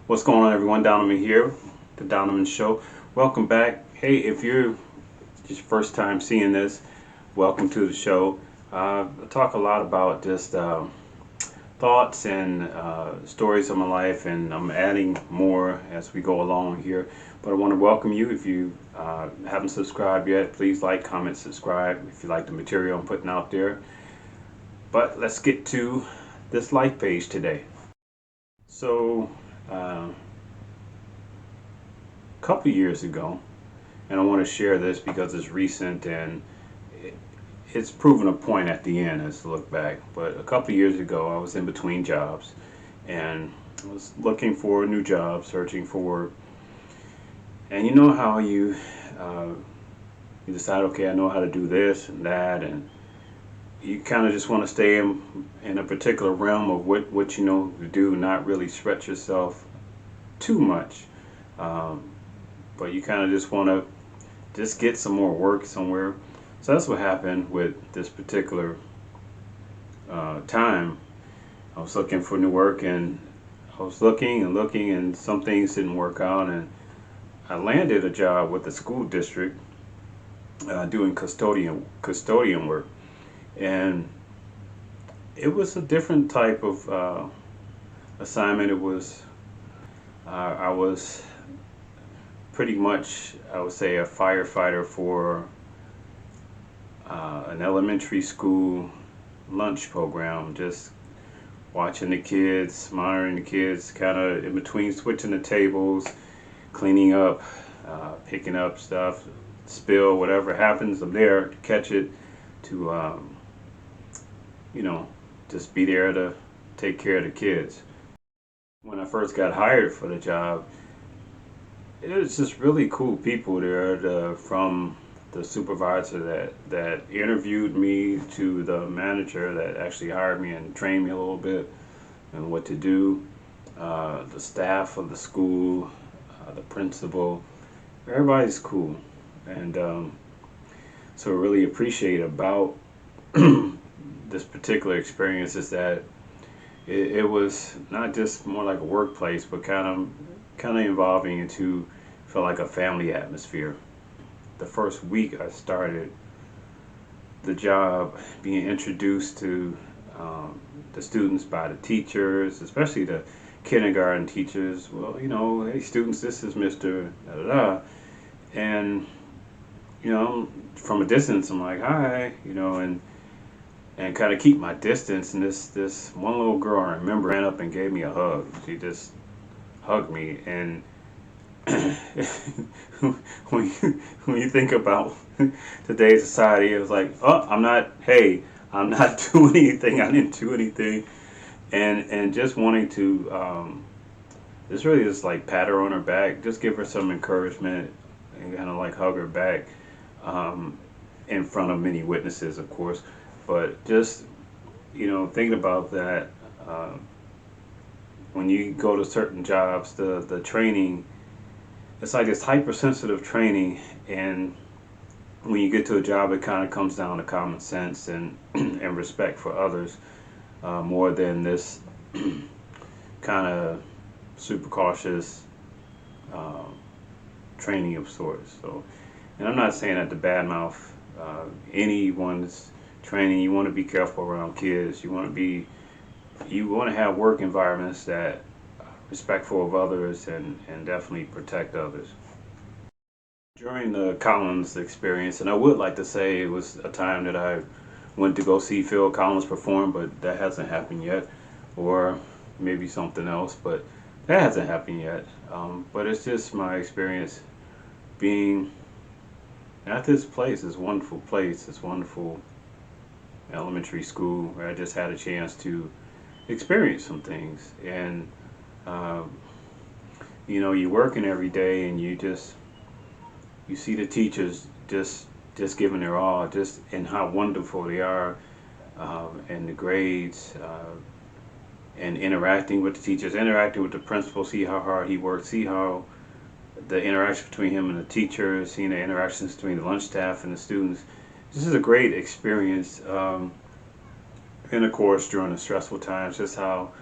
What's going on, everyone? Donovan here, the Donovan Show. Welcome back. Hey, if you're just first time seeing this, welcome to the show. I talk a lot about just thoughts and stories of my life, and I'm adding more as we go along here. But I want to welcome you. If you haven't subscribed yet, please like, comment, subscribe if you like the material I'm putting out there. But let's get to this life page today. So, a couple years ago, and I want to share this because it's recent and it's proven a point at the end as to look back. But a couple years ago, I was in between jobs and I was looking for a new job, searching for work. And you know how uh, you decide, okay, I know how to do this and that, and you kind of just want to stay in a particular realm of what you know to do, not really stretch yourself too much. Um, but you kind of just want to just get some more work somewhere. So that's what happened with this particular time. I was looking for new work, and I was looking and looking, and some things didn't work out, and I landed a job with the school district doing custodian work, and it was a different type of assignment. It was I was pretty much, I would say, a firefighter for an elementary school lunch program, just watching the kids, monitoring the kids, kind of in between switching the tables, cleaning up, picking up stuff, spill, whatever happens, I'm there to catch it, to, you know, just be there to take care of the kids. When I first got hired for the job, it was just really cool people there, from the supervisor that interviewed me to the manager that actually hired me and trained me a little bit and what to do, the staff of the school, the principal, everybody's cool. And so I really appreciate about this particular experience is that it was not just more like a workplace, but kind of evolving into, felt like a family atmosphere. The first week I started the job, being introduced to the students by the teachers, especially the kindergarten teachers. Well, you know, hey students, this is Mr. Da da da, and you know, from a distance, I'm like, hi, you know, and kind of keep my distance. And this one little girl I remember ran up and gave me a hug. She just hugged me, and when you think about today's society, it was like, oh, I'm not doing anything. I didn't do anything, and just wanting to just really just like pat her on her back, just give her some encouragement, and kind of like hug her back, um, in front of many witnesses, of course, but just thinking about that. When you go to certain jobs, the training, it's like this hypersensitive training, and when you get to a job, it kind of comes down to common sense and and respect for others, more than this kind of super cautious um, training of sorts. So, and I'm not saying that to badmouth anyone's training. You want to be careful around kids. You want to have work environments that are respectful of others and definitely protect others. During the Collins experience, and I would like to say it was a time that I went to go see Phil Collins perform, but that hasn't happened yet, or maybe something else, but that hasn't happened yet. But it's just my experience being at this place, this wonderful place, this wonderful elementary school where I just had a chance to experience some things. And um, you're working every day, and you see the teachers just giving their all, just and how wonderful they are, and the grades, and interacting with the teachers, interacting with the principal, see how hard he works, see how the interaction between him and the teachers, seeing the interactions between the lunch staff and the students. This is a great experience. And of course, during the stressful times, just how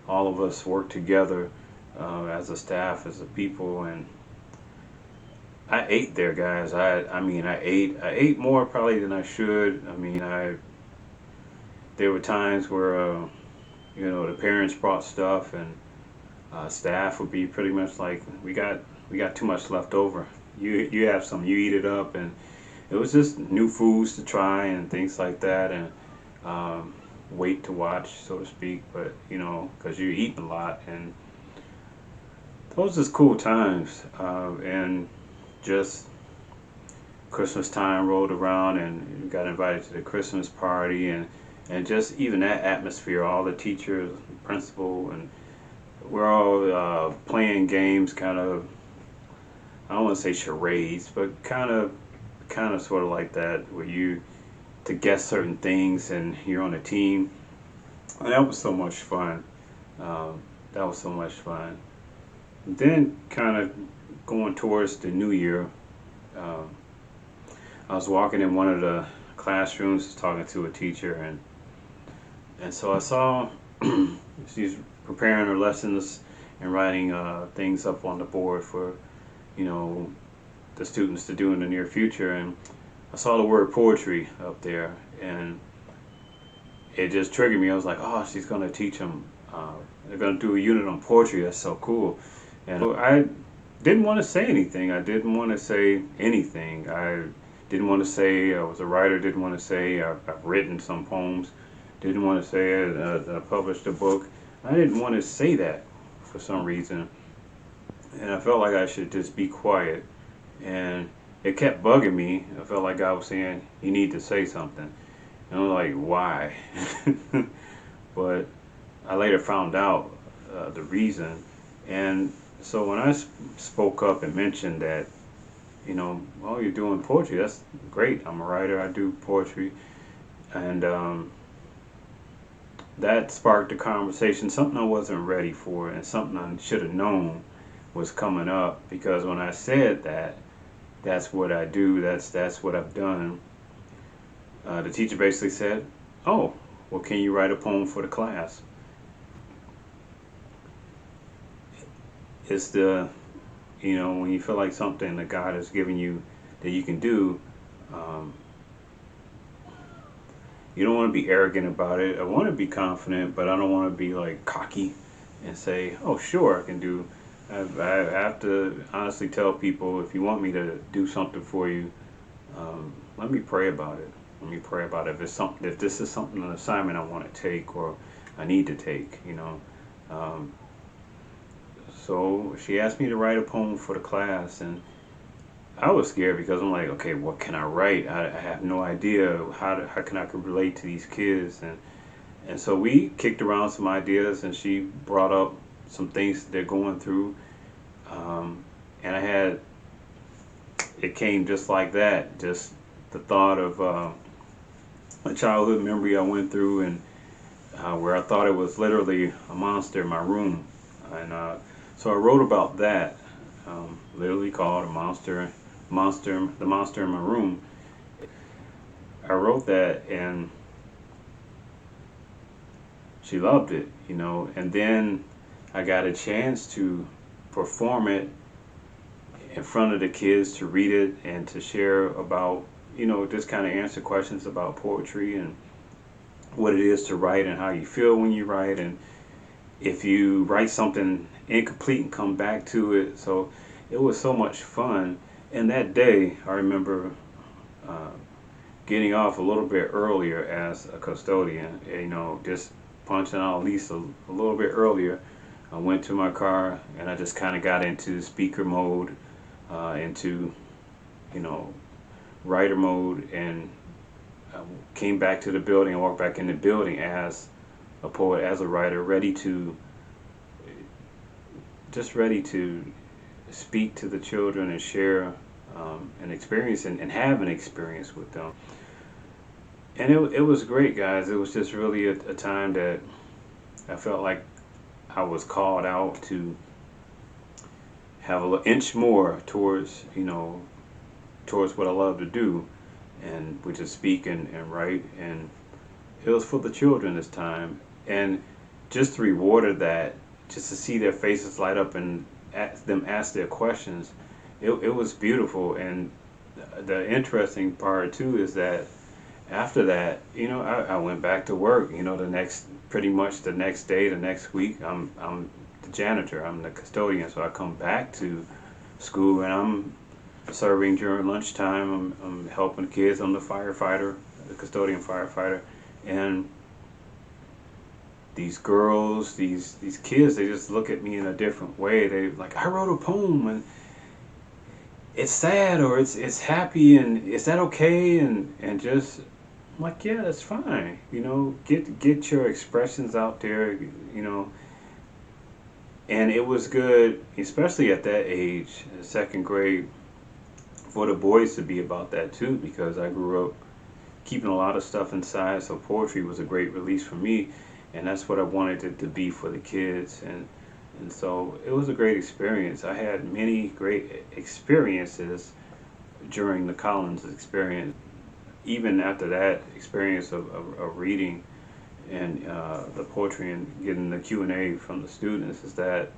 all of us work together as a staff, as a people, and I ate there, guys. I ate more probably than I should. I mean, I there were times where the parents brought stuff, and staff would be pretty much like, we got too much left over. You have some, you eat it up, and it was just new foods to try and things like that, and wait to watch, so to speak. But because you're eating a lot, and those just cool times, and just Christmas time rolled around, and we got invited to the Christmas party, and just even that atmosphere, all the teachers, principal, and we're all playing games, kind of, I don't want to say charades, but kind of sort of like that, where you to guess certain things, and you're on a team. And that was so much fun. That was so much fun. Then, kind of going towards the new year, um, I was walking in one of the classrooms talking to a teacher, and so I saw she's preparing her lessons and writing things up on the board for you know the students to do in the near future. And I saw the word poetry up there, and it just triggered me. I was like, oh, she's going to teach them. They're going to do a unit on poetry. That's so cool. And so I didn't want to say anything. I didn't want to say anything. I didn't want to say I was a writer. Didn't want to say I've written some poems. Didn't want to say I published a book. I didn't want to say that for some reason. And I felt like I should just be quiet. And it kept bugging me. I felt like God was saying, you need to say something. And I'm like, why? But I later found out the reason. And so when I spoke up and mentioned that, oh, you're doing poetry, that's great. I'm a writer, I do poetry. And that sparked a conversation, something I wasn't ready for, and something I should have known was coming up. Because when I said that, that's what I do, that's what I've done, the teacher basically said, oh, well, can you write a poem for the class? It's when you feel like something that God has given you that you can do, um, you don't want to be arrogant about it. I want to be confident, but I don't want to be like cocky and say, oh, sure, I can do. I have to honestly tell people, if you want me to do something for you, let me pray about it. Let me pray about it. If this is something, an assignment I want to take or I need to take, So she asked me to write a poem for the class, and I was scared because I'm like, okay, what can I write? I have no idea how can I relate to these kids, and so we kicked around some ideas, and she brought up some things that they're going through, and it came just like that, just the thought of a childhood memory I went through, and where I thought it was literally a monster in my room, and so I wrote about that, literally called the monster in my room. I wrote that, and she loved it, and then I got a chance to perform it in front of the kids, to read it and to share about, just kind of answer questions about poetry and what it is to write and how you feel when you write, and if you write something incomplete and come back to it. So it was so much fun. And that day, I remember getting off a little bit earlier as a custodian, just punching out at least a little bit earlier. I went to my car, and I just kind of got into speaker mode, into, writer mode, and I came back to the building and walked back in the building as a poet, as a writer, ready to speak to the children and share an experience and have an experience with them. And it was great, guys. It was just really a time that I felt like I was called out to have an inch more towards what I love to do, and which is speak and write. And it was for the children this time, and just the reward of that, just to see their faces light up and them ask their questions, it was beautiful. And the interesting part too is that after that, I went back to work. Pretty much the next day, the next week, I'm the janitor, I'm the custodian, so I come back to school and I'm serving during lunchtime. I'm helping kids. I'm the firefighter, the custodian firefighter, and these girls, these kids, they just look at me in a different way. They like, I wrote a poem and it's sad or it's happy, and is that okay? And just I'm like, yeah, that's fine. Get your expressions out there. And it was good, especially at that age, second grade, for the boys to be about that too, because I grew up keeping a lot of stuff inside, so poetry was a great release for me, and that's what I wanted it to be for the kids. And so it was a great experience. I had many great experiences during the Collins experience. Even after that experience of reading and the poetry and getting the Q&A from the students, is that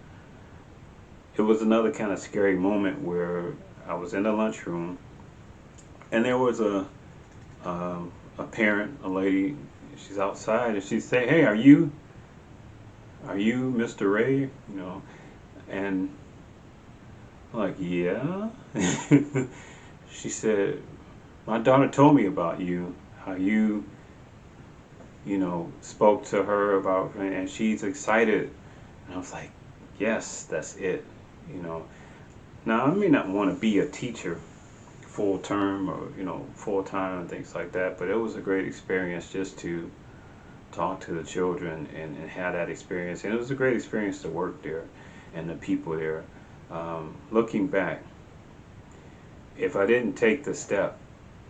it was another kind of scary moment where I was in the lunchroom and there was a parent, a lady, she's outside, and she'd say, "Hey, are you Mr. Ray?" And I'm like, "Yeah." She said, "My daughter told me about you, how you spoke to her about, and she's excited." And I was like, "Yes, that's it." Now I may not want to be a teacher full term or full time and things like that, but it was a great experience just to talk to the children and have that experience. And it was a great experience to work there and the people there. Looking back, if I didn't take the step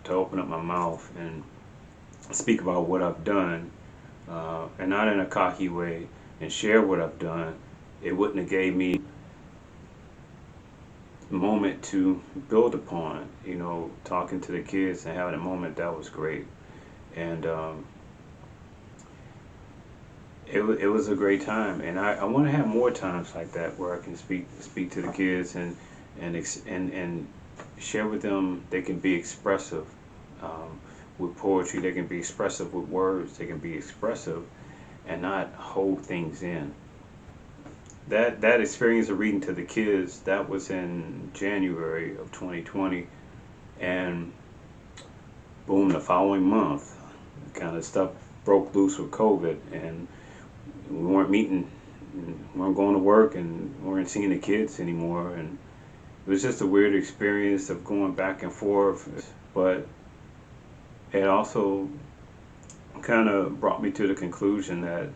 to open up my mouth and speak about what I've done, and not in a cocky way, and share what I've done, it wouldn't have gave me a moment to build upon. Talking to the kids and having a moment, that was great. And it was a great time, and I want to have more times like that where I can speak to the kids and share with them. They can be expressive with poetry. They can be expressive with words. They can be expressive and not hold things in. That experience of reading to the kids, that was in January of 2020, and boom, the following month, kind of stuff broke loose with COVID, and we weren't meeting, we weren't going to work, and we weren't seeing the kids anymore, and it was just a weird experience of going back and forth. But it also kind of brought me to the conclusion that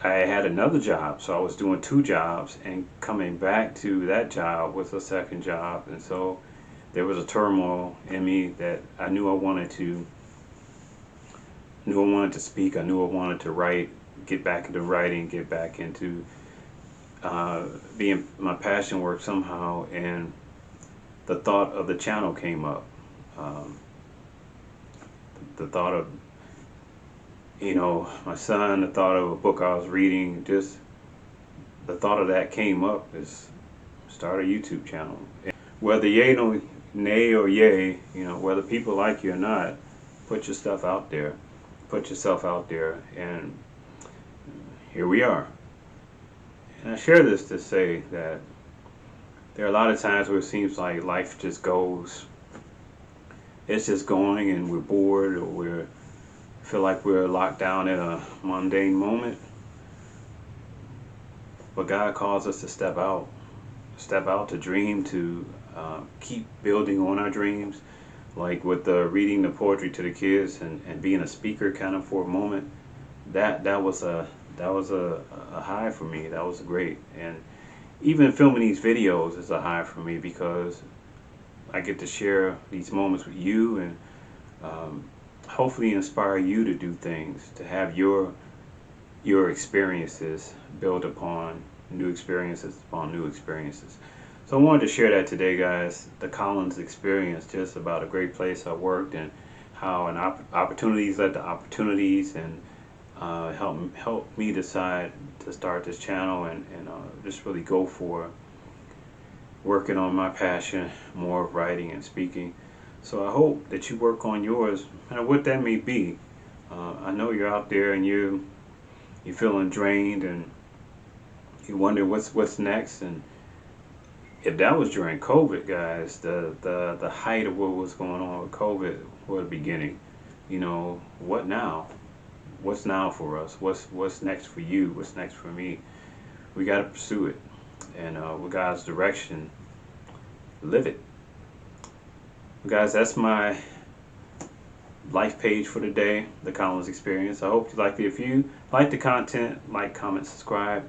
I had another job, so I was doing two jobs, and coming back to that job was a second job, and so there was a turmoil in me that I knew I wanted to speak. I knew I wanted to write, get back into writing, get back into being my passion work somehow, and the thought of the channel came up. The thought of my son, the thought of a book I was reading, just the thought of that came up, is start a YouTube channel. Whether yay, no, nay or yay, whether people like you or not, put your stuff out there. Put yourself out there, and here we are. And I share this to say that there are a lot of times where it seems like life just goes, it's just going, and we're bored, or we feel like we're locked down in a mundane moment. But God calls us to step out to dream, to keep building on our dreams. Like with the reading the poetry to the kids and being a speaker kind of for a moment, that was a high for me. That was great. And even filming these videos is a high for me, because I get to share these moments with you, and hopefully inspire you to do things, to have your experiences build upon new experiences upon new experiences. So I wanted to share that today, guys. The Collins experience, just about a great place I worked, and how opportunities led to opportunities, and help me decide to start this channel and just really go for working on my passion more of writing and speaking. So I hope that you work on yours, and what that may be. I know you're out there and you're feeling drained and you wonder what's next. And if that was during COVID, guys, the height of what was going on with COVID was the beginning. You know, what now? What's now for us? What's next for you? What's next for me? We got to pursue it, and with God's direction, live it. Guys, that's my life page for today, the Collins Experience. I hope you liked it. If you like the content, like, comment, subscribe.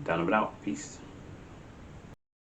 Donovan out. Peace.